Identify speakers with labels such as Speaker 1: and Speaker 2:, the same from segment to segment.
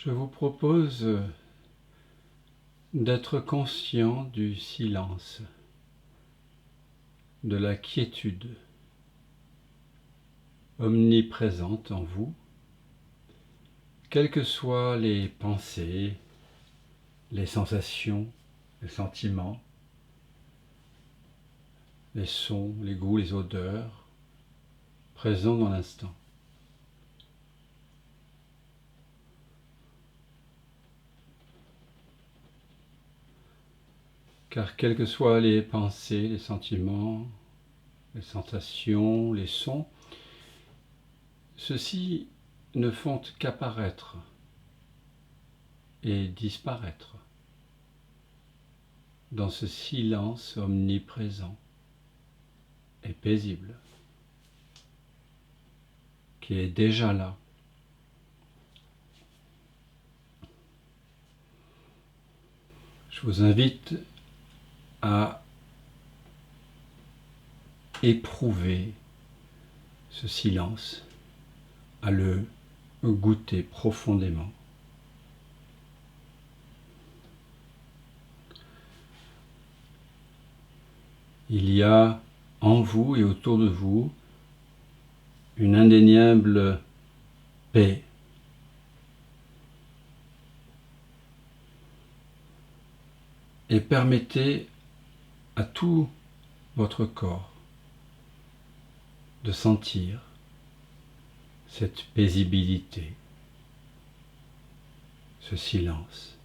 Speaker 1: Je vous propose d'être conscient du silence, de la quiétude omniprésente en vous, quelles que soient les pensées, les sensations, les sentiments, les sons, les goûts, les odeurs présents dans l'instant. Car quelles que soient les pensées, les sentiments, les sensations, les sons, ceux-ci ne font qu'apparaître et disparaître dans ce silence omniprésent et paisible qui est déjà là. Je vous invite à éprouver ce silence, à le goûter profondément. Il y a en vous et autour de vous une indéniable paix. Et permettez à tout votre corps de sentir cette paisibilité, ce silence.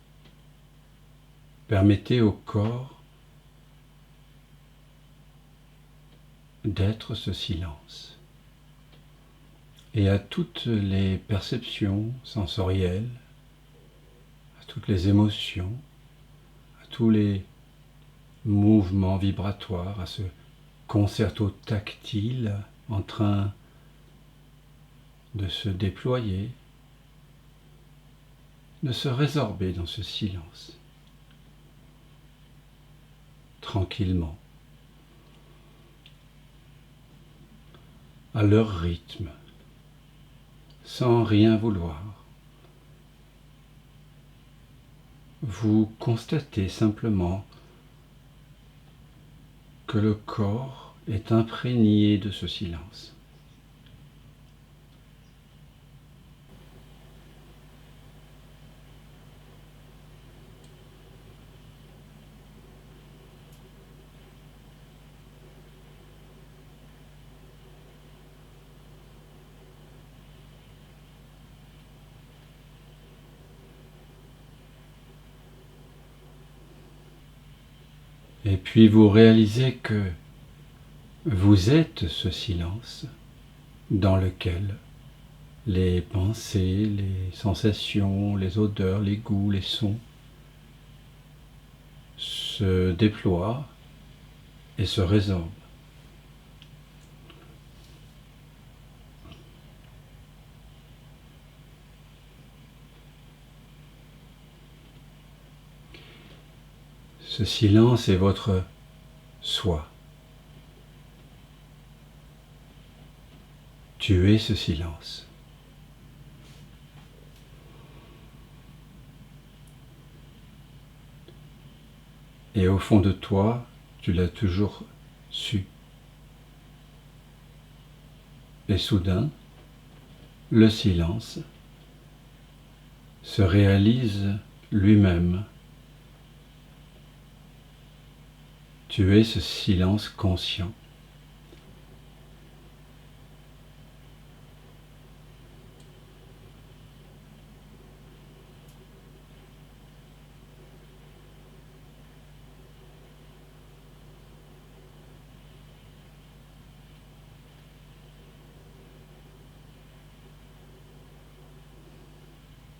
Speaker 1: Permettez au corps d'être ce silence. Et à toutes les perceptions sensorielles, à toutes les émotions, à tous les mouvements vibratoires, à ce concerto tactile en train de se déployer, de se résorber dans ce silence, tranquillement, à leur rythme, sans rien vouloir. Vous constatez simplement que le corps est imprégné de ce silence. Et puis vous réalisez que vous êtes ce silence dans lequel les pensées, les sensations, les odeurs, les goûts, les sons se déploient et se résorbent. Ce silence est votre soi. Tu es ce silence. Et au fond de toi, tu l'as toujours su. Et soudain, le silence se réalise lui-même. Tu es ce silence conscient.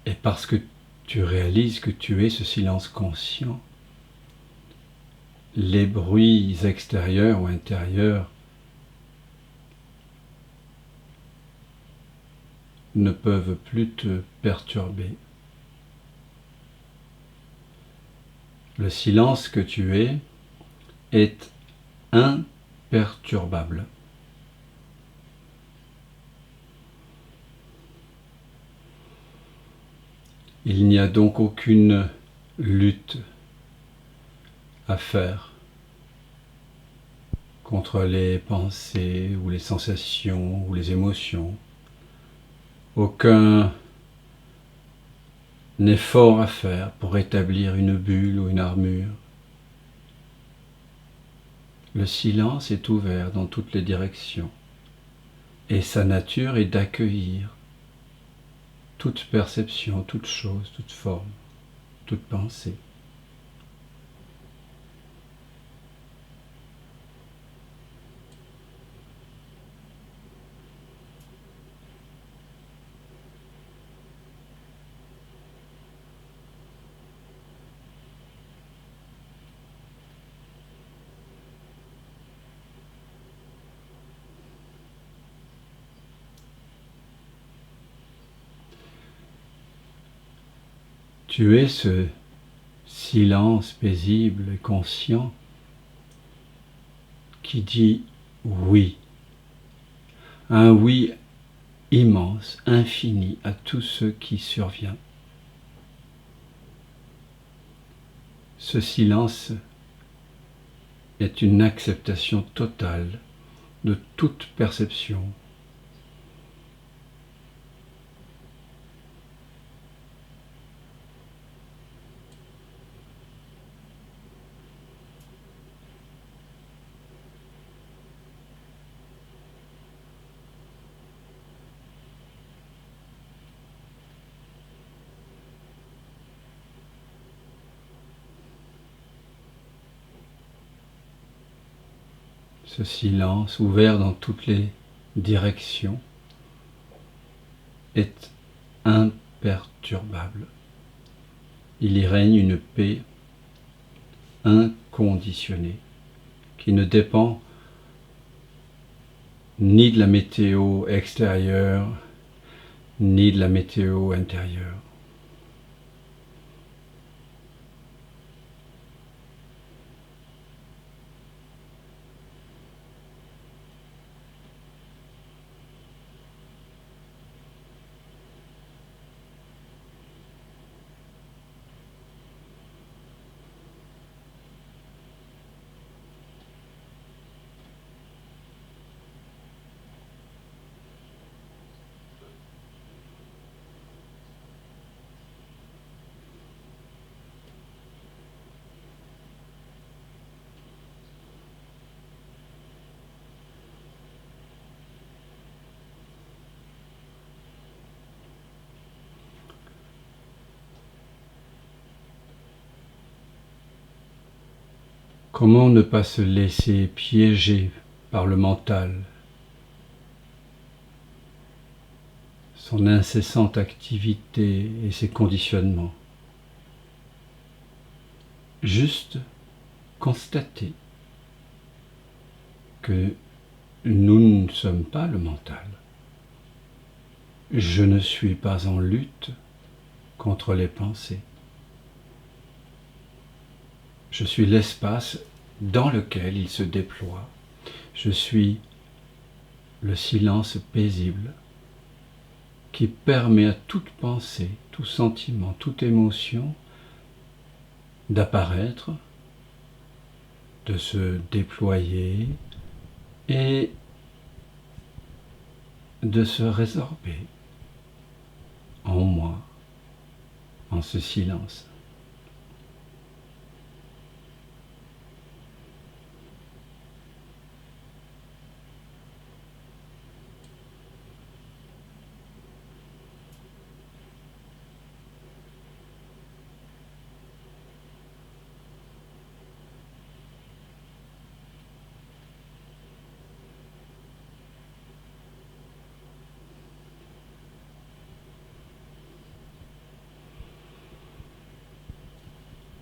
Speaker 1: Et parce que tu réalises que tu es ce silence conscient, les bruits extérieurs ou intérieurs ne peuvent plus te perturber. Le silence que tu es est imperturbable. Il n'y a donc aucune lutte à faire contre les pensées ou les sensations ou les émotions. Aucun effort à faire pour établir une bulle ou une armure. Le silence est ouvert dans toutes les directions et sa nature est d'accueillir toute perception, toute chose, toute forme, toute pensée. Tu es ce silence paisible et conscient qui dit oui, un oui immense, infini à tout ce qui survient. Ce silence est une acceptation totale de toute perception. Ce silence ouvert dans toutes les directions est imperturbable. Il y règne une paix inconditionnée qui ne dépend ni de la météo extérieure ni de la météo intérieure. Comment ne pas se laisser piéger par le mental, son incessante activité et ses conditionnements? Juste constater que nous ne sommes pas le mental. Je ne suis pas en lutte contre les pensées. Je suis l'espace dans lequel il se déploie. Je suis le silence paisible qui permet à toute pensée, tout sentiment, toute émotion d'apparaître, de se déployer et de se résorber en moi, en ce silence.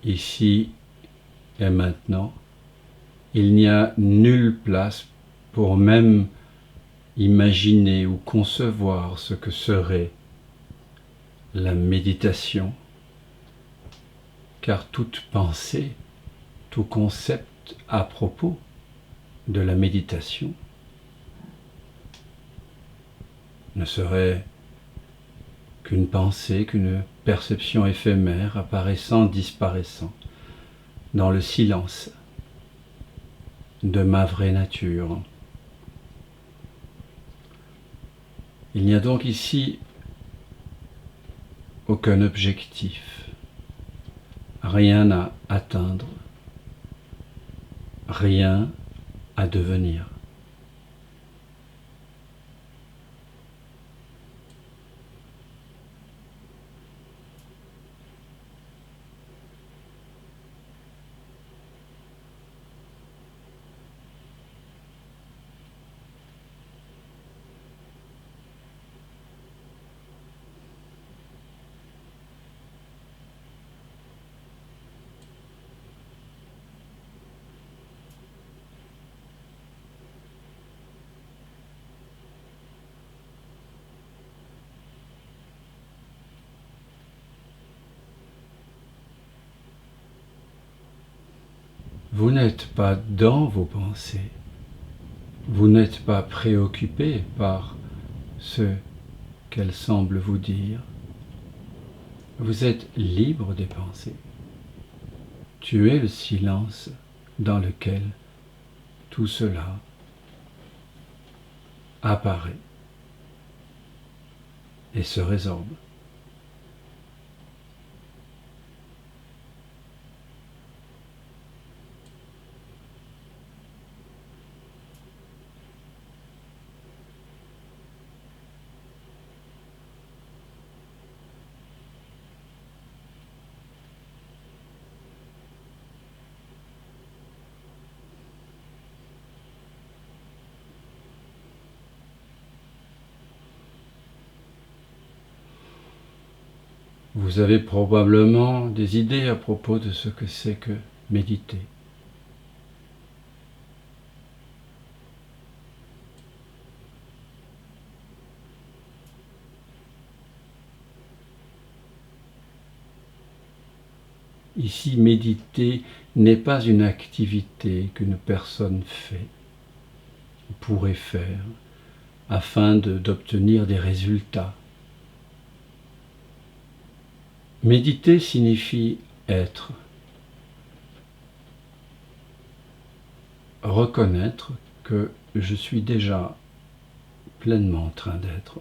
Speaker 1: Ici et maintenant, il n'y a nulle place pour même imaginer ou concevoir ce que serait la méditation, car toute pensée, tout concept à propos de la méditation ne serait qu'une pensée, qu'une perception éphémère apparaissant, disparaissant dans le silence de ma vraie nature. Il n'y a donc ici aucun objectif, rien à atteindre, rien à devenir. Vous n'êtes pas dans vos pensées, vous n'êtes pas préoccupé par ce qu'elles semblent vous dire. Vous êtes libre des pensées. Tu es le silence dans lequel tout cela apparaît et se résorbe. Vous avez probablement des idées à propos de ce que c'est que méditer. Ici, méditer n'est pas une activité qu'une personne fait, ou pourrait faire, afin d'obtenir des résultats. Méditer signifie être, reconnaître que je suis déjà pleinement en train d'être.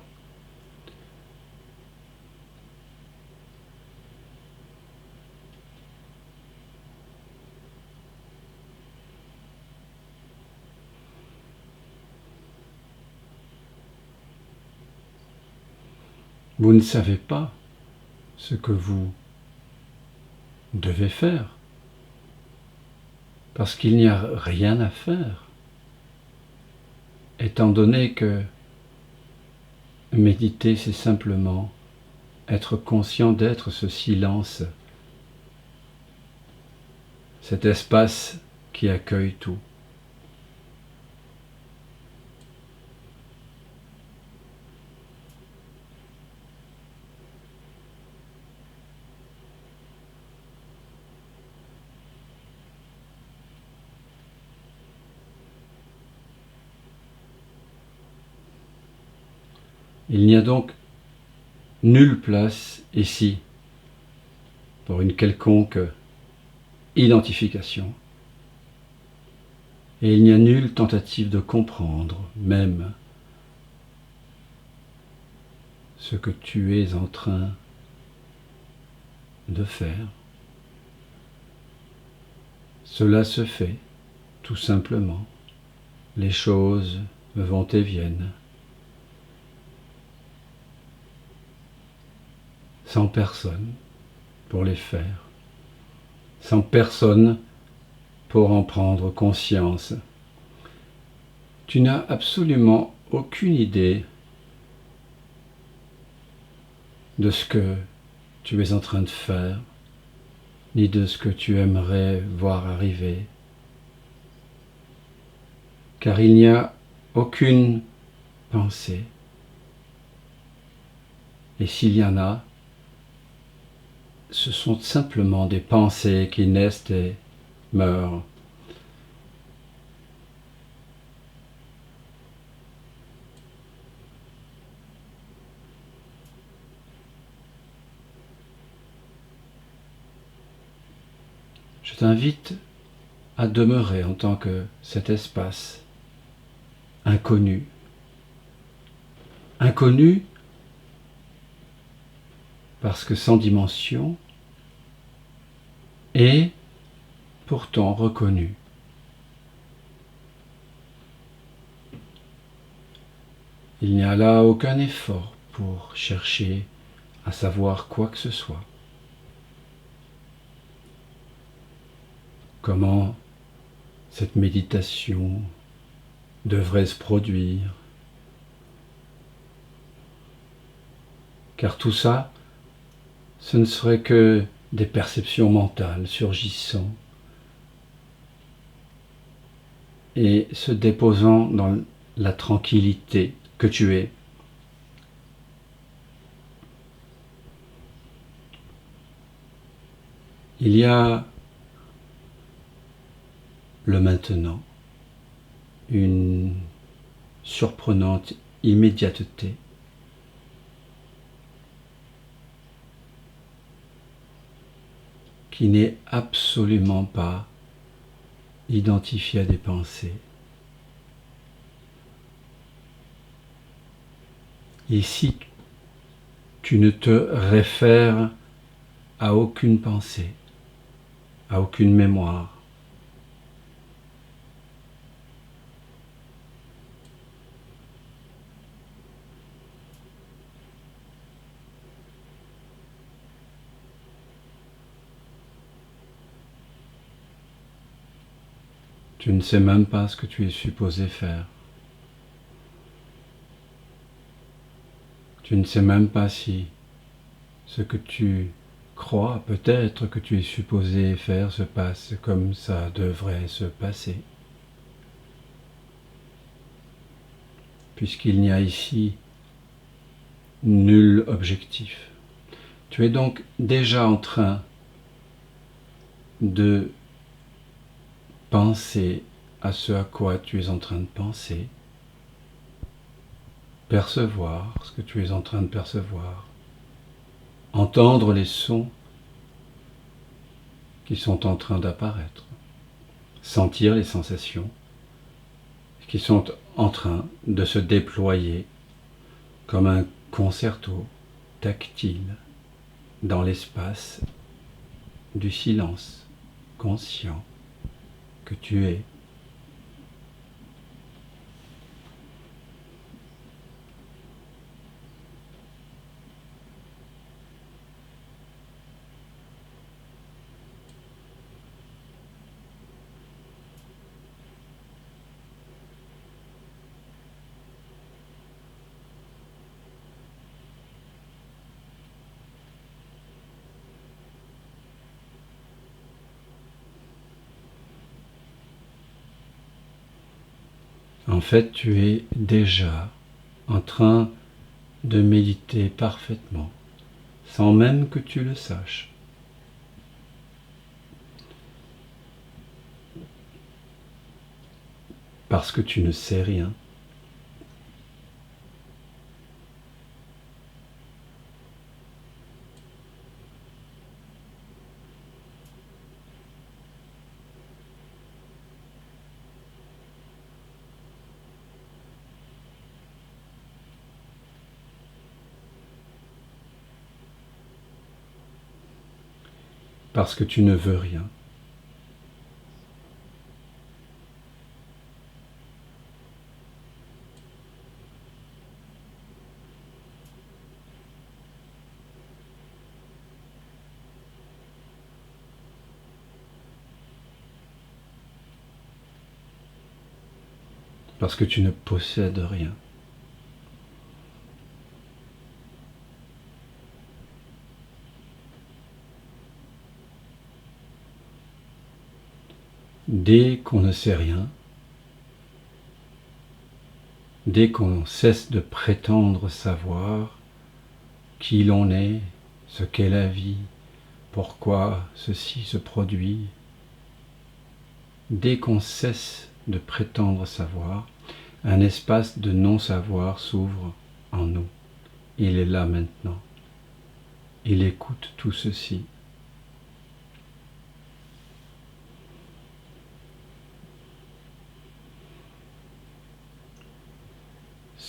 Speaker 1: Vous ne savez pas ce que vous devez faire, parce qu'il n'y a rien à faire, étant donné que méditer, c'est simplement être conscient d'être ce silence, cet espace qui accueille tout. Il n'y a donc nulle place ici pour une quelconque identification. Et il n'y a nulle tentative de comprendre même ce que tu es en train de faire. Cela se fait tout simplement. Les choses vont et viennent. Sans personne pour les faire, sans personne pour en prendre conscience. Tu n'as absolument aucune idée de ce que tu es en train de faire, ni de ce que tu aimerais voir arriver, car il n'y a aucune pensée. Et s'il y en a, ce sont simplement des pensées qui naissent et meurent. Je t'invite à demeurer en tant que cet espace inconnu. Inconnu parce que sans dimension et pourtant reconnu. Il n'y a là aucun effort pour chercher à savoir quoi que ce soit. Comment cette méditation devrait se produire. Car tout ça, ce ne serait que des perceptions mentales surgissant et se déposant dans la tranquillité que tu es. Il y a le maintenant, une surprenante immédiateté qui n'est absolument pas identifiée à des pensées. Ici, tu ne te réfères à aucune pensée, à aucune mémoire. Tu ne sais même pas ce que tu es supposé faire. Tu ne sais même pas si ce que tu crois peut-être que tu es supposé faire se passe comme ça devrait se passer. Puisqu'il n'y a ici nul objectif. Tu es donc déjà en train de penser à ce à quoi tu es en train de penser, percevoir ce que tu es en train de percevoir, entendre les sons qui sont en train d'apparaître, sentir les sensations qui sont en train de se déployer comme un concerto tactile dans l'espace du silence conscient que tu es. En fait, tu es déjà en train de méditer parfaitement, sans même que tu le saches. Parce que tu ne sais rien. Parce que tu ne veux rien. Parce que tu ne possèdes rien. Dès qu'on ne sait rien, dès qu'on cesse de prétendre savoir qui l'on est, ce qu'est la vie, pourquoi ceci se produit, dès qu'on cesse de prétendre savoir, un espace de non-savoir s'ouvre en nous. Il est là maintenant. Il écoute tout ceci.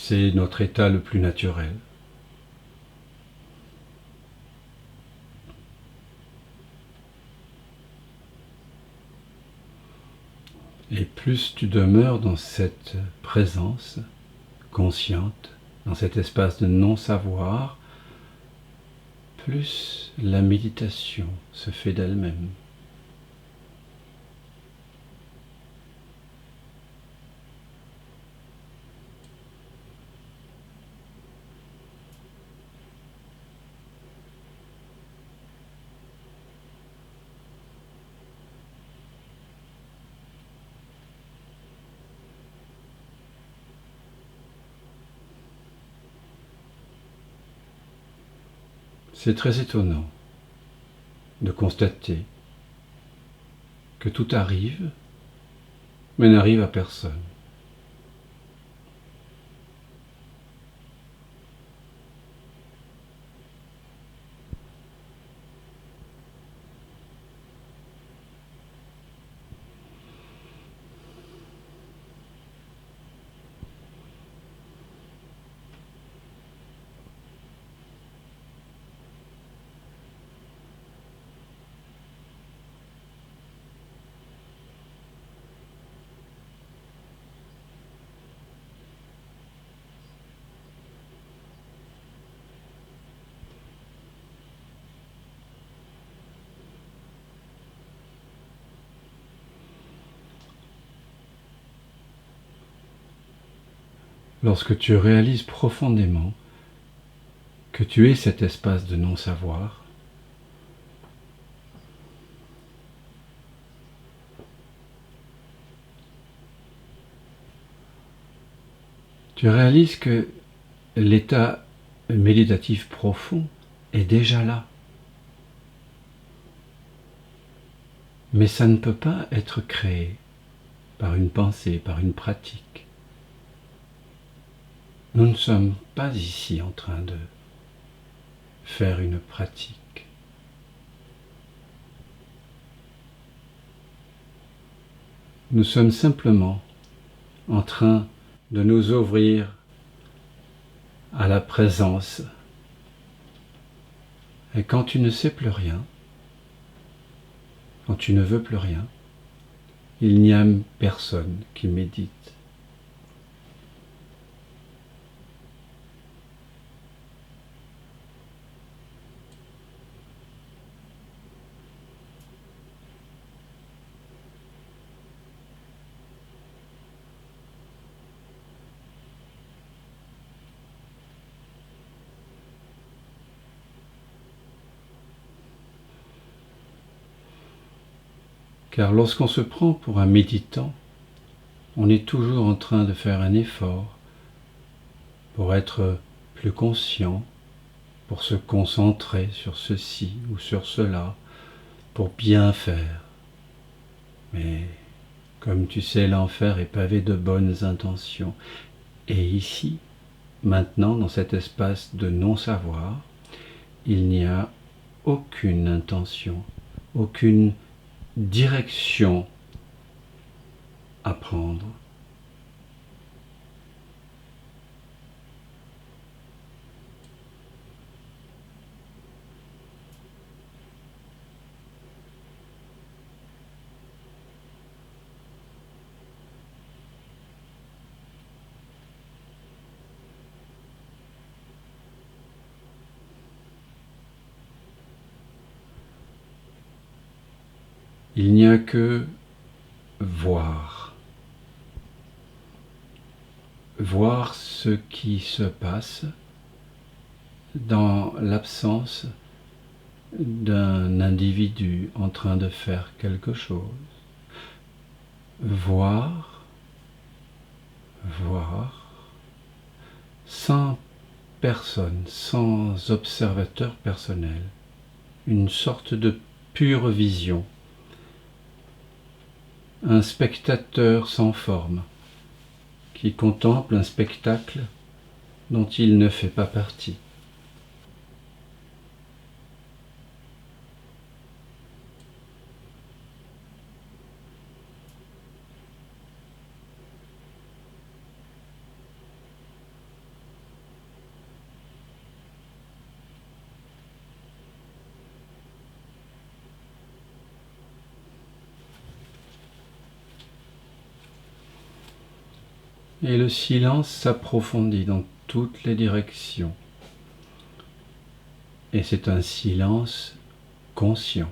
Speaker 1: C'est notre état le plus naturel. Et plus tu demeures dans cette présence consciente, dans cet espace de non-savoir, plus la méditation se fait d'elle-même. C'est très étonnant de constater que tout arrive, mais n'arrive à personne. Lorsque tu réalises profondément que tu es cet espace de non-savoir, tu réalises que l'état méditatif profond est déjà là. Mais ça ne peut pas être créé par une pensée, par une pratique. Nous ne sommes pas ici en train de faire une pratique. Nous sommes simplement en train de nous ouvrir à la présence. Et quand tu ne sais plus rien, quand tu ne veux plus rien, il n'y a personne qui médite. Car lorsqu'on se prend pour un méditant, on est toujours en train de faire un effort pour être plus conscient, pour se concentrer sur ceci ou sur cela, pour bien faire. Mais comme tu sais, l'enfer est pavé de bonnes intentions. Et ici, maintenant, dans cet espace de non-savoir, il n'y a aucune intention, aucune direction à prendre. Il n'y a que voir. Voir ce qui se passe dans l'absence d'un individu en train de faire quelque chose. Voir, voir, sans personne, sans observateur personnel, une sorte de pure vision, un spectateur sans forme qui contemple un spectacle dont il ne fait pas partie. Et le silence s'approfondit dans toutes les directions. Et c'est un silence conscient.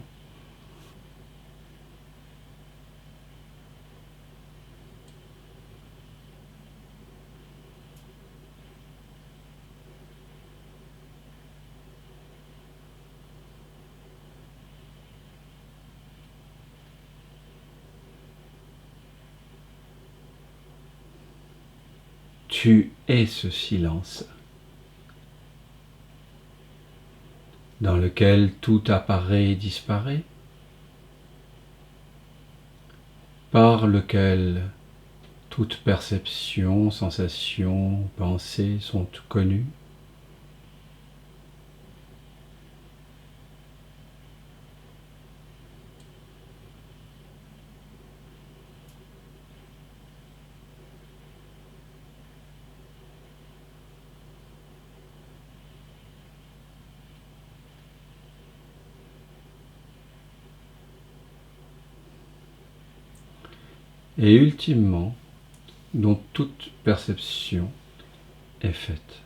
Speaker 1: Tu es ce silence dans lequel tout apparaît et disparaît, par lequel toute perception, sensation, pensée sont connues. Et ultimement, dont toute perception est faite.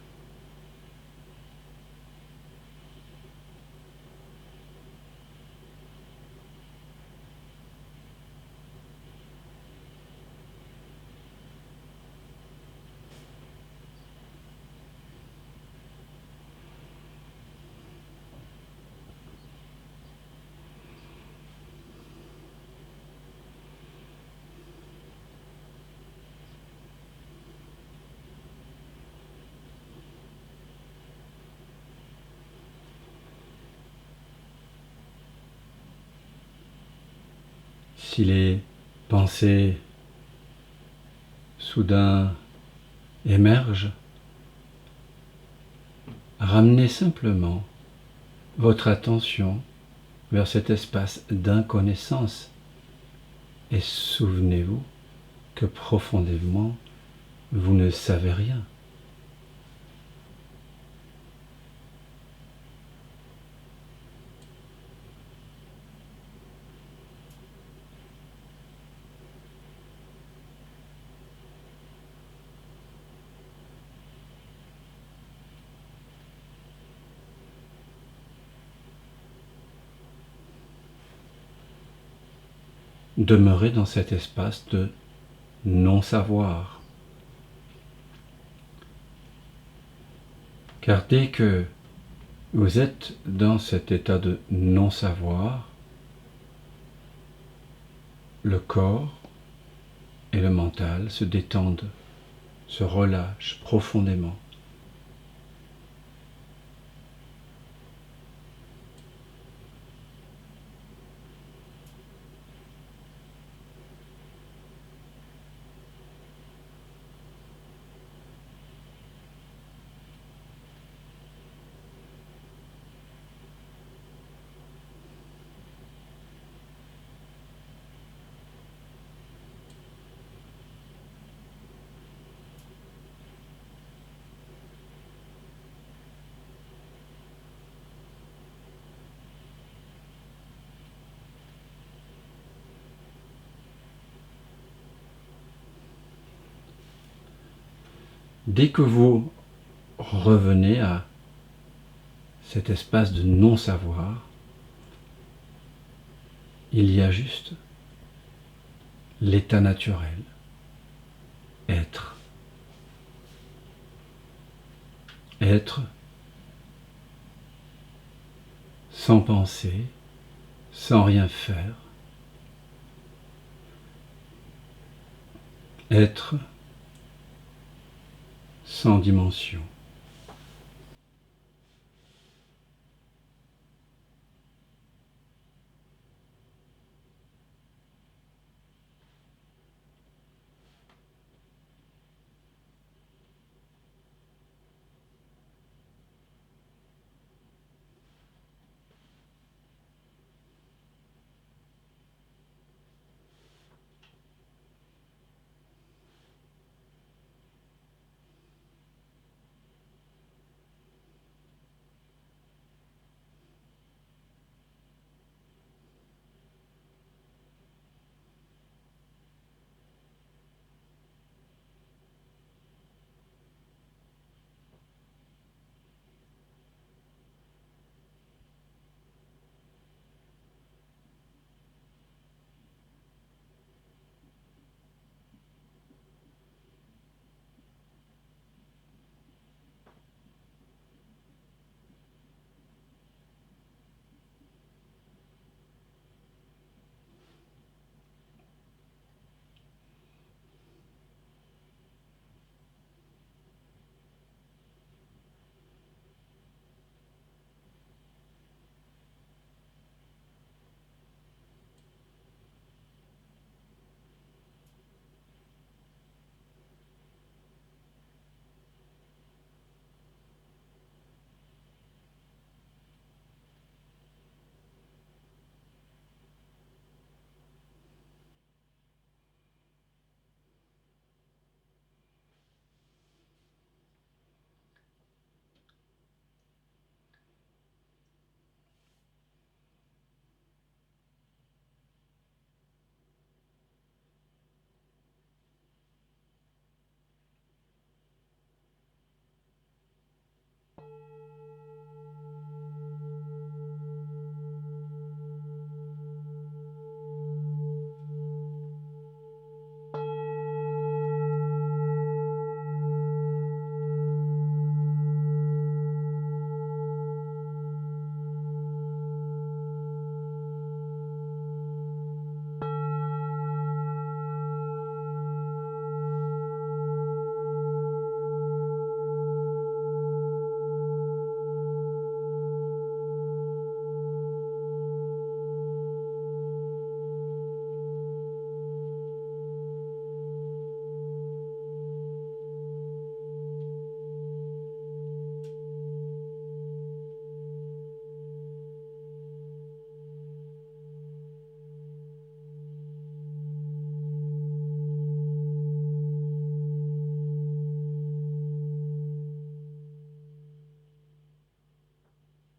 Speaker 1: Si les pensées soudain émergent, ramenez simplement votre attention vers cet espace d'inconnaissance et souvenez-vous que profondément, vous ne savez rien. Demeurez dans cet espace de non-savoir. Car dès que vous êtes dans cet état de non-savoir, le corps et le mental se détendent, se relâchent profondément. Dès que vous revenez à cet espace de non-savoir, il y a juste l'état naturel, être. Être sans penser, sans rien faire. Être sans dimension.